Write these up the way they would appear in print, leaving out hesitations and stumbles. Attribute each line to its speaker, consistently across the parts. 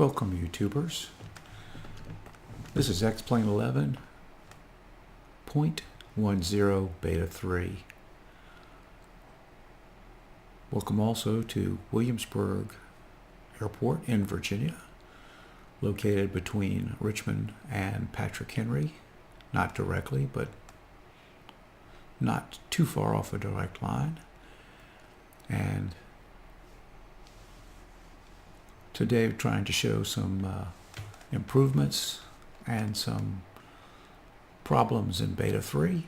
Speaker 1: Welcome, YouTubers. This is X-Plane 11.10 Beta 3. Welcome also to Williamsburg Airport in Virginia, located between Richmond and Patrick Henry. Not directly, but not too far off a direct line. And today we're trying to show some improvements and some problems in Beta 3.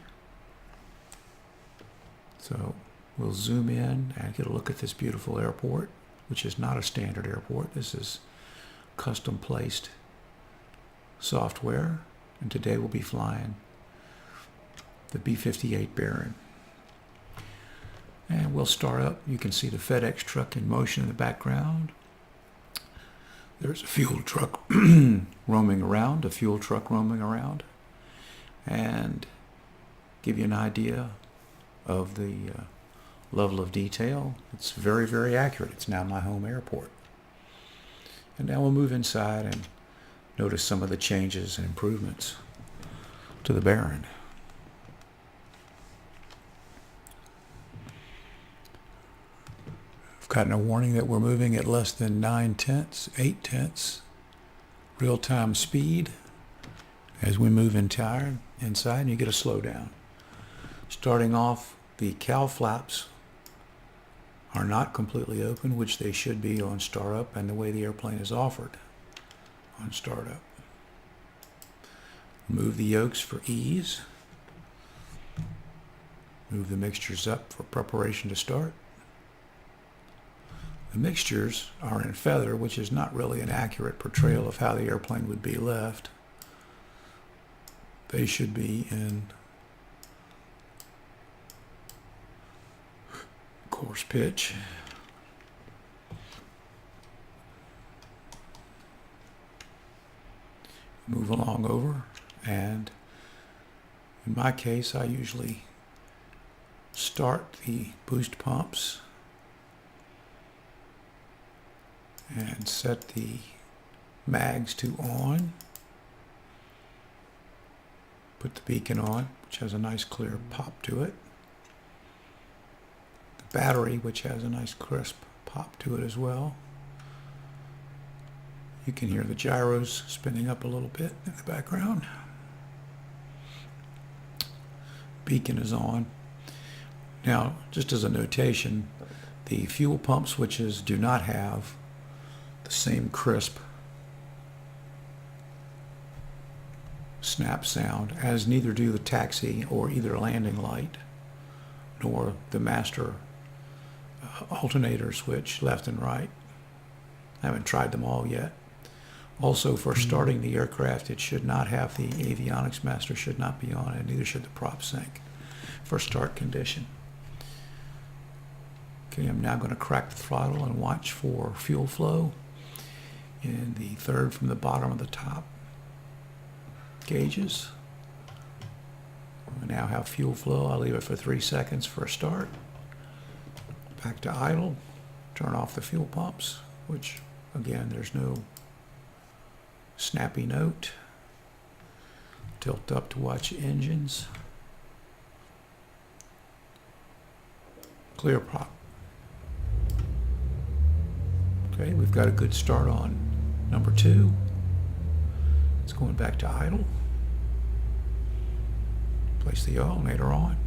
Speaker 1: So we'll zoom in and get a look at this beautiful airport, which is not a standard airport. This is custom placed software, and today we'll be flying the B58 Baron. And we'll start up. You can see the FedEx truck in motion in the background. There's a fuel truck roaming around, and give you an idea of the level of detail. It's very, very accurate. It's now my home airport. And now we'll move inside and notice some of the changes and improvements to the Baron. I've gotten a warning that we're moving at less than 8/10 real-time speed. As we move inside, you get a slowdown. Starting off, the cowl flaps are not completely open, which they should be on startup and the way the airplane is offered on startup. Move the yokes for ease. Move the mixtures up for preparation to start. The mixtures are in feather, which is not really an accurate portrayal of how the airplane would be left. They should be in Corse pitch. Move along over, and in my case I usually start the boost pumps and set the mags to on. Put the beacon on, which has a nice clear pop to it. The battery, which has a nice crisp pop to it as well. You can hear the gyros spinning up a little bit in the background. Beacon is on. Now, just as a notation, the fuel pump switches do not have the same crisp snap sound, as neither do the taxi or either landing light, nor the master alternator switch left and right. I haven't tried them all yet. Also, for starting the aircraft, it should not have the Avionics Master should not be on, and neither should the prop sync for start condition. Okay, I'm now going to crack the throttle and watch for fuel flow in the third from the bottom of the top gauges. We now have fuel flow. I'll leave it for 3 seconds for a start. Back to idle. Turn off the fuel pumps, which again, there's no snappy note. Tilt up to watch engines. Clear prop. Okay, we've got a good start on number 2. It's going back to idle. Place the alternator on.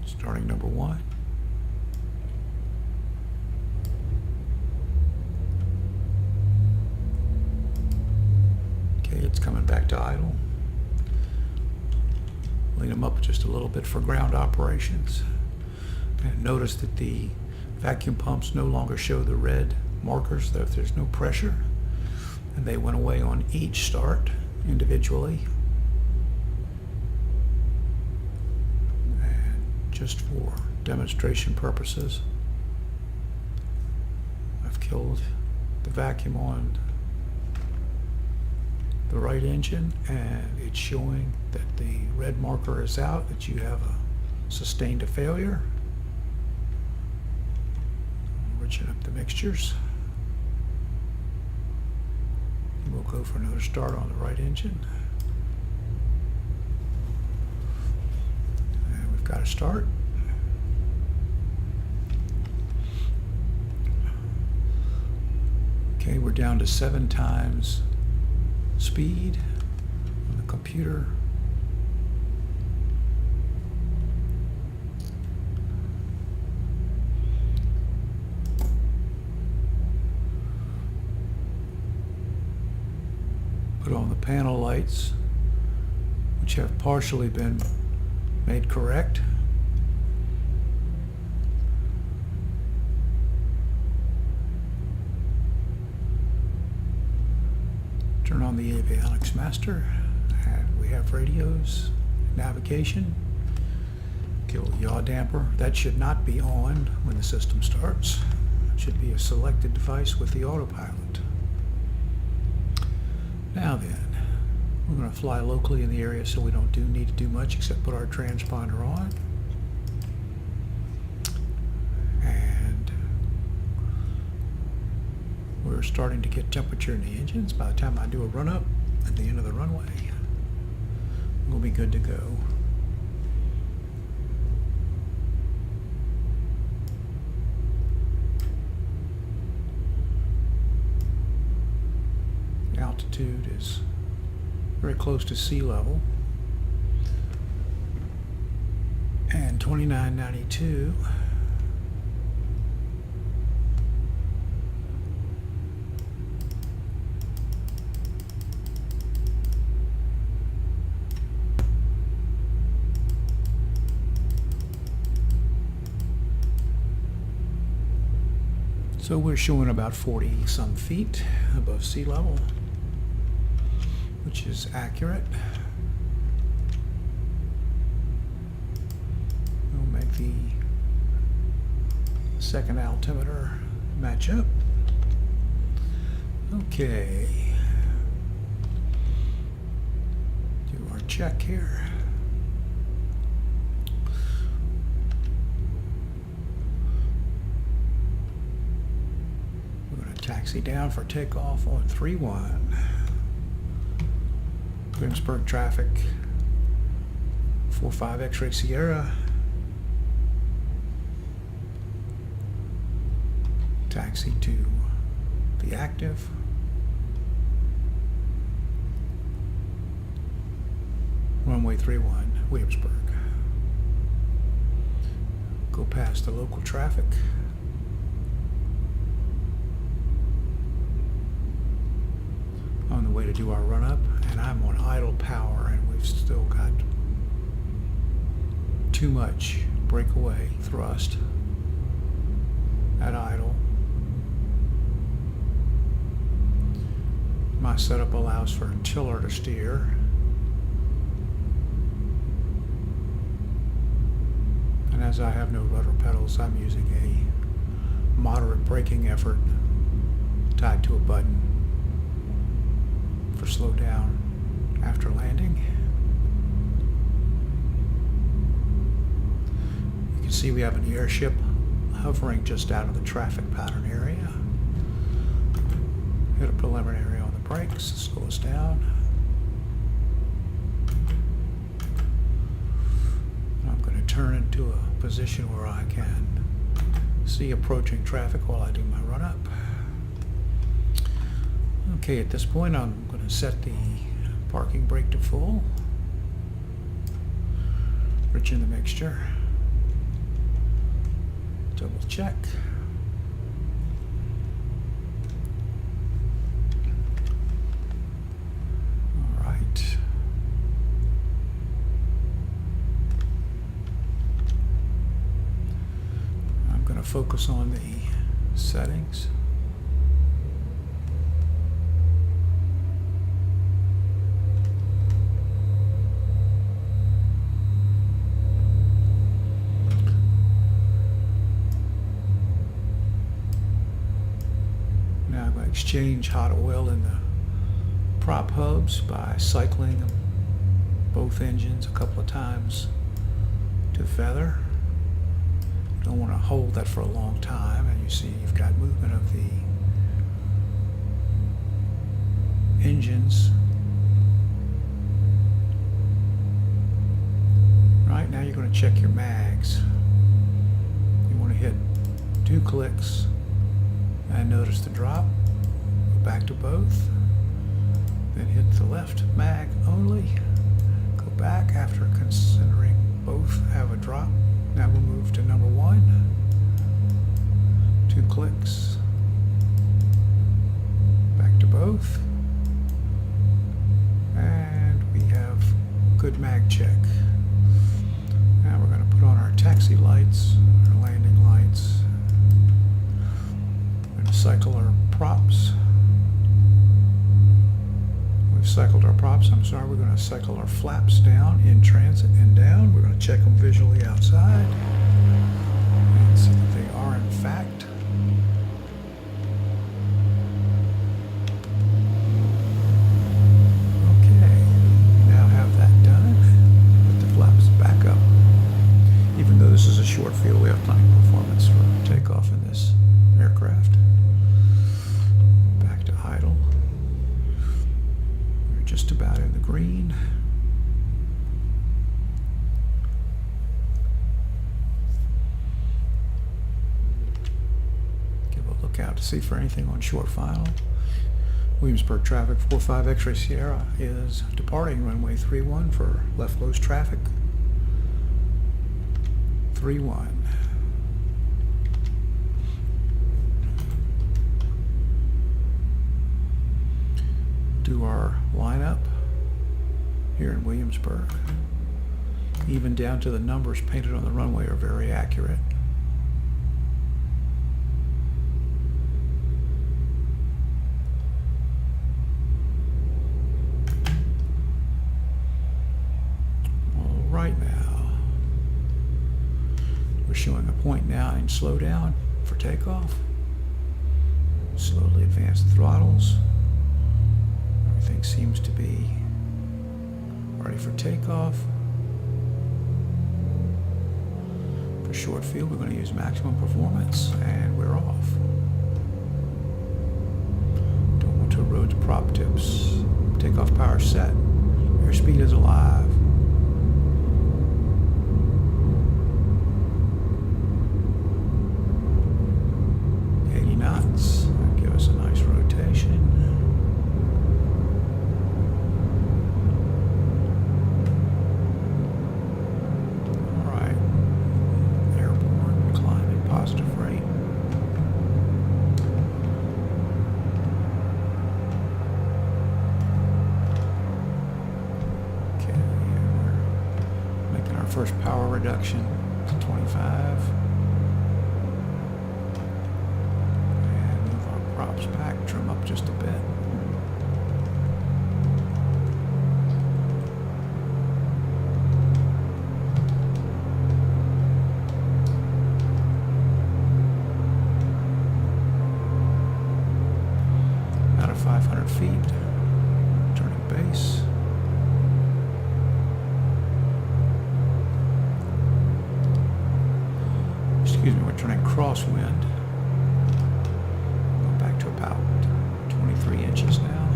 Speaker 1: Starting number 1. Okay, it's coming back to idle. Lean them up just a little bit for ground operations. And notice that the vacuum pumps no longer show the red markers, that there's no pressure, and they went away on each start individually. And just for demonstration purposes, I've killed the vacuum on the right engine, and it's showing that the red marker is out, that you have sustained a failure. Switching up the mixtures. We'll go for another start on the right engine. And we've got a start. Okay, we're down to 7 times speed on the computer. Put on the panel lights, which have partially been made correct. Turn on the Avionics Master, and we have radios, navigation, kill the yaw damper. That should not be on when the system starts. It should be a selected device with the autopilot. Now then, we're going to fly locally in the area, so we don't need to do much except put our transponder on. And we're starting to get temperature in the engines. By the time I do a run-up at the end of the runway, we'll be good to go. Altitude is very close to sea level, and 2992. So we're showing about 40 some feet above sea level, which is accurate. We'll make the second altimeter match up. Okay. Do our check here. We're going to taxi down for takeoff on 3-1. Greensburg traffic, 45 X-ray Sierra. Taxi to the active. Runway 31, Williamsburg. Go past the local traffic. On the way to do our run-up, and I'm on idle power, and we've still got too much breakaway thrust at idle. My setup allows for a tiller to steer. And as I have no rudder pedals, I'm using a moderate braking effort tied to a button for slow down after landing. You can see we have an airship hovering just out of the traffic pattern area. Hit a preliminary on the brakes, slow us down. I'm going to turn into a position where I can see approaching traffic while I do my run-up. Okay, at this point I'm going to set the parking brake to full. Rich in the mixture. Double check. All right. I'm going to focus on the settings. Exchange hot oil in the prop hubs by cycling both engines a couple of times to feather. don't want to hold that for a long time. And you see you've got movement of the engines. Right now you're going to check your mags. You want to hit 2 clicks and notice the drop. Go back to both. Then hit the left mag only. Go back after considering both have a drop. Now we'll move to number 1. 2 clicks. Back to both. And we have good mag check. Now we're going to put on our taxi lights, our landing lights. We're going to cycle our props. We've cycled our props, I'm sorry. We're going to cycle our flaps down in transit and down. We're going to check them visually outside and see that they are in fact. Okay, now have that done. Put the flaps back up. Even though this is a short field, we have plenty of performance for takeoff in this aircraft. Back to idle. We're just about in the green. Give a look out to see for anything on short final. Williamsburg traffic 45 X-ray Sierra is departing runway 31 for left close traffic. 3-1. Do our lineup here in Williamsburg. Even down to the numbers painted on the runway are very accurate. All right now. We're showing a 0.9 slowdown for takeoff. Slowly advance the throttles. Everything seems to be ready for takeoff. For short field, we're going to use maximum performance, and we're off. Don't want to erode the prop tips. Takeoff power set. Airspeed is alive. Knots. That'll give us a nice rotation. All right. Airborne, climbing, positive rate. Okay, we're making our first power reduction to 25. Props back, trim up just a bit. Out of 500 feet, turning base. Excuse me, we're turning crosswind. About 23 inches now.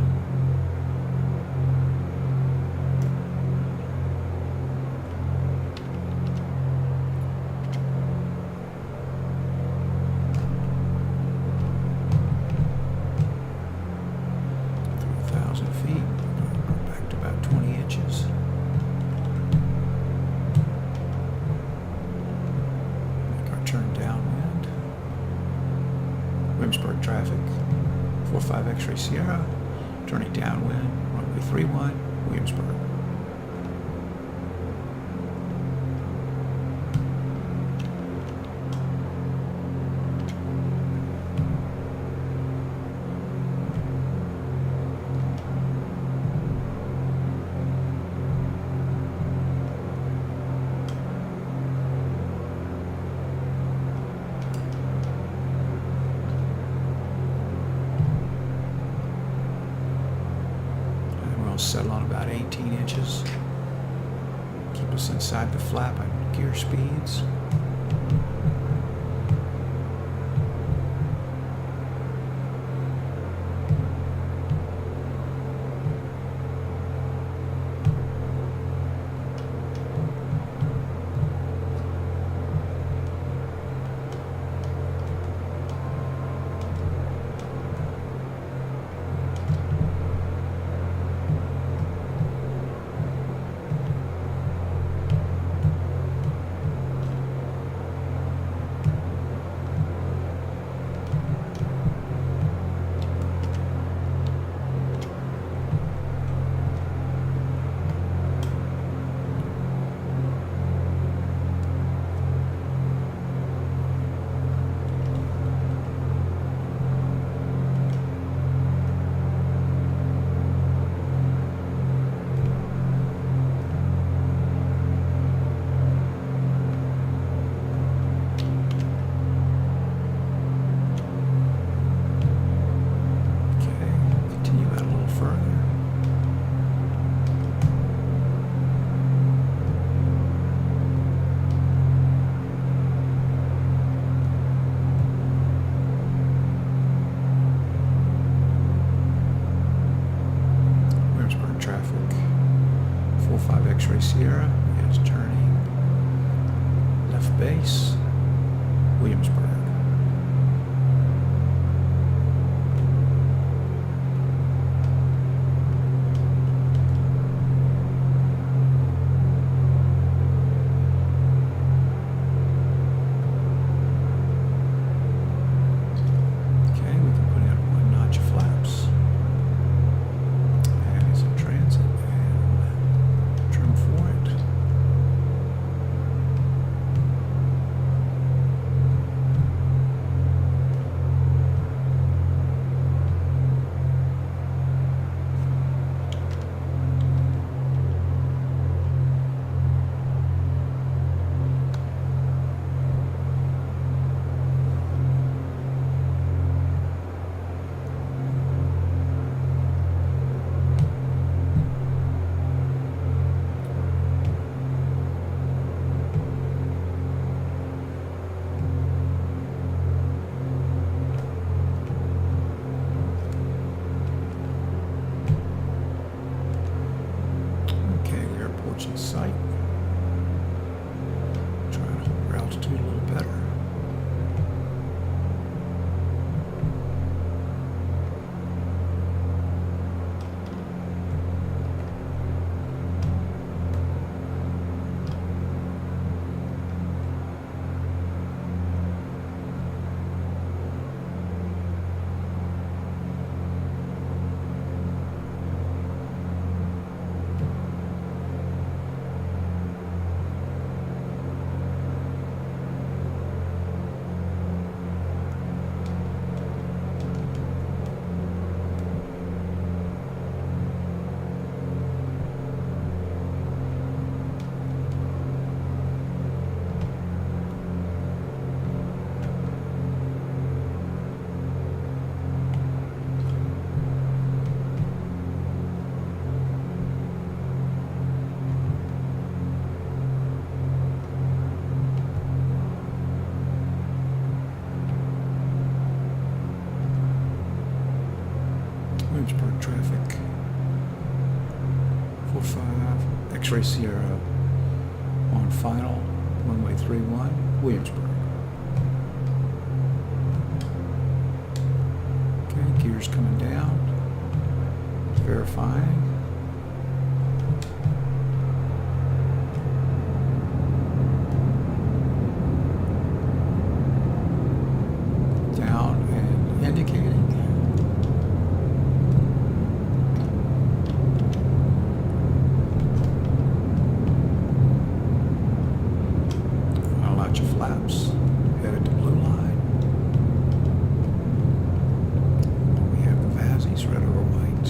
Speaker 1: Through 1,000 feet, go back to about 20 inches. Make our turn downwind. Williamsburg traffic 45 X-ray Sierra, turning downwind, runway 31, Williamsburg. Settle on about 18 inches. Keep us inside the flap and gear speeds. 45 X-ray Sierra is turning left base, Williamsburg. In sight. Try to hold our altitude a little better. Williamsburg traffic. 45 X-ray Sierra on final, runway 31, Williamsburg. Okay, gears coming down, verifying. Down and indicating. Flaps, headed to blue line. We have the Vazzies, red over white.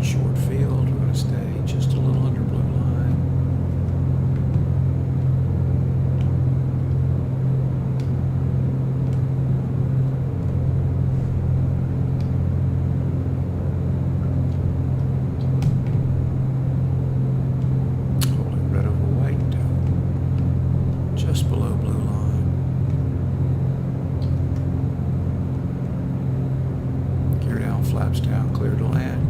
Speaker 1: Short field, we're going to stay just a little under blue line. Just below blue line. Gear down, flaps down, clear to land.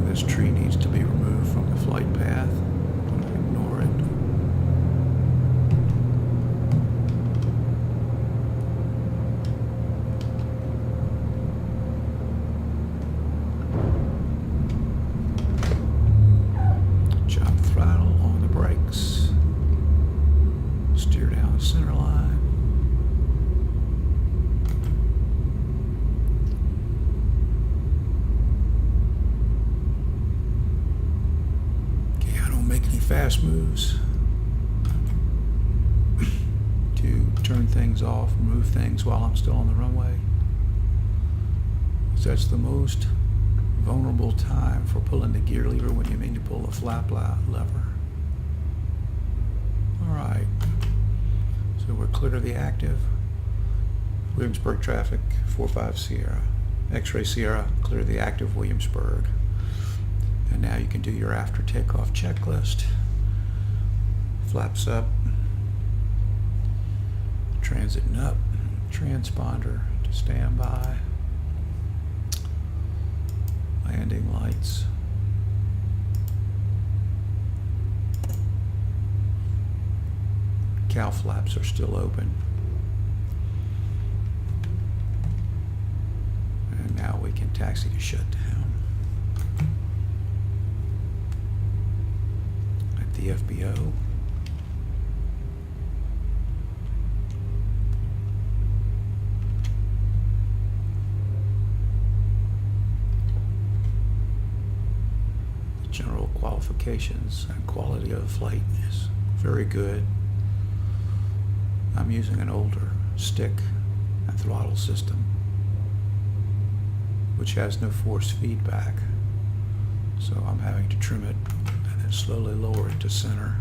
Speaker 1: This tree needs to be removed from the flight path. I'm going to ignore it. Job throttle on the brakes. Steer down the center line. Okay, I don't make any fast moves to turn things off, move things while I'm still on the runway. That's the most vulnerable time for pulling the gear lever when you mean to pull the flap lever. All right, clear to the active. Williamsburg traffic, 45 Sierra. X-ray Sierra, clear to the active Williamsburg. And now you can do your after takeoff checklist. Flaps up. Transiting up. Transponder to standby. Landing lights. Cowl flaps are still open. And now we can taxi to shutdown. At the FBO. The general qualifications and quality of the flight is very good. I'm using an older stick and throttle system, which has no force feedback. So I'm having to trim it and then slowly lower it to center.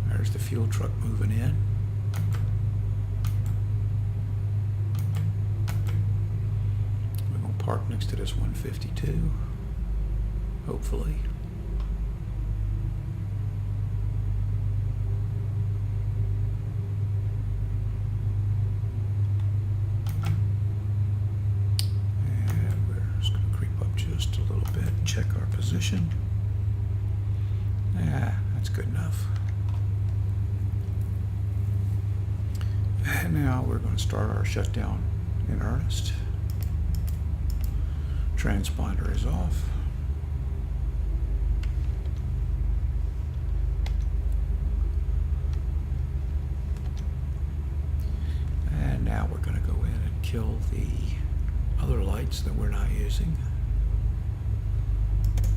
Speaker 1: There's the fuel truck moving in. We're going to park next to this 152, hopefully. Check our position. That's good enough. And now we're going to start our shutdown in earnest. Transponder is off. And now we're going to go in and kill the other lights that we're not using.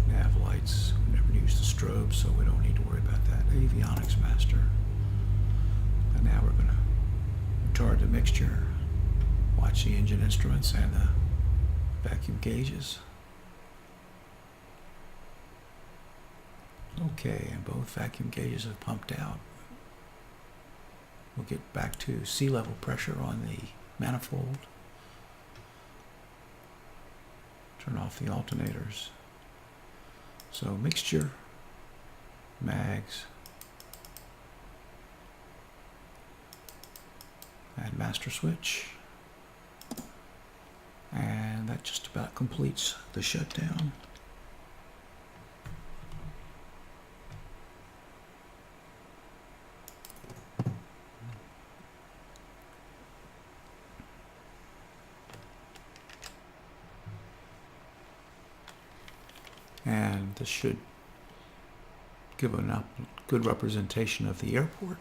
Speaker 1: Nav lights, we never use the strobe, so we don't need to worry about that. Avionics Master. And now we're going to retard the mixture, watch the engine instruments and the vacuum gauges. Okay, and both vacuum gauges have pumped out. We'll get back to sea level pressure on the manifold. Turn off the alternators. So mixture, mags, and master switch. And that just about completes the shutdown. And this should give a good representation of the airport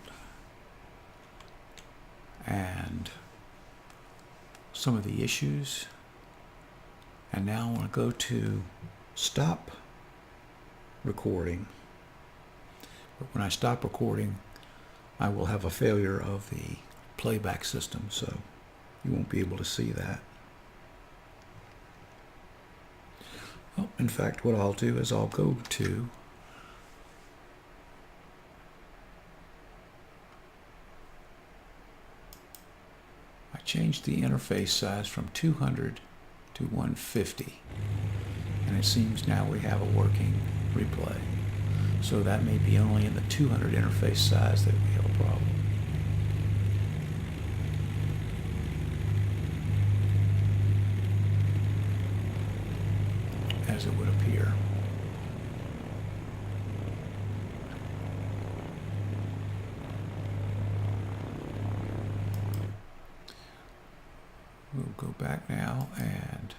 Speaker 1: and some of the issues. And now I want to go to stop recording. But when I stop recording, I will have a failure of the playback system, so you won't be able to see that. Well, in fact, what I'll do is I'll go to I changed the interface size from 200 to 150, and it seems now we have a working replay. So that may be only in the 200 interface size that we have a problem. As it would appear. We'll go back now and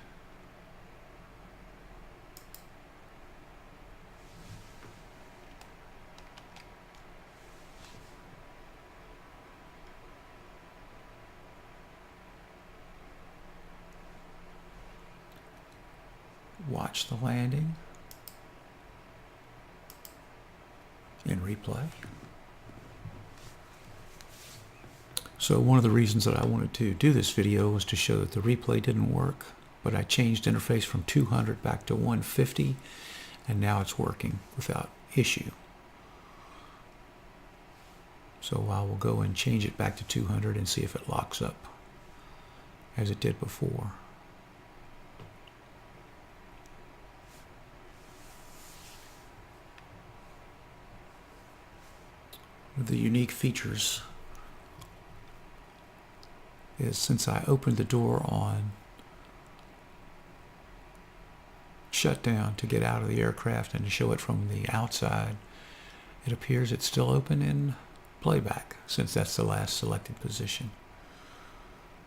Speaker 1: watch the landing in replay. So one of the reasons that I wanted to do this video was to show that the replay didn't work, but I changed interface from 200 back to 150, and now it's working without issue. So I will go and change it back to 200 and see if it locks up as it did before. One of the unique features is since I opened the door on shutdown to get out of the aircraft and to show it from the outside, it appears it's still open in playback since that's the last selected position.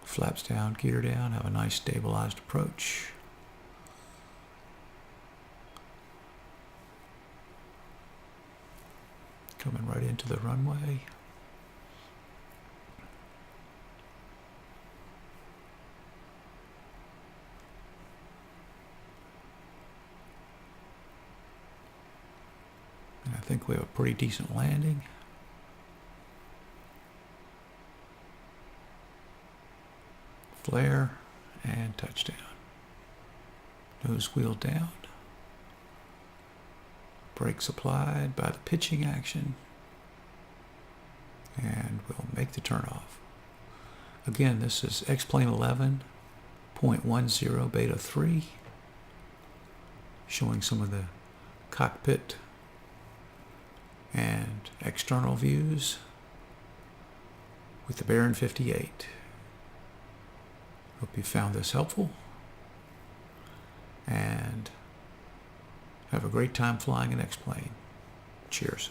Speaker 1: Flaps down, gear down, have a nice stabilized approach. Coming right into the runway. And I think we have a pretty decent landing. Flare and touchdown. Nose wheel down. Brakes applied by the pitching action. And we'll make the turnoff. Again, this is X-Plane 11.10 Beta 3. Showing some of the cockpit and external views with the B58. Hope you found this helpful and have a great time flying an X-Plane. Cheers.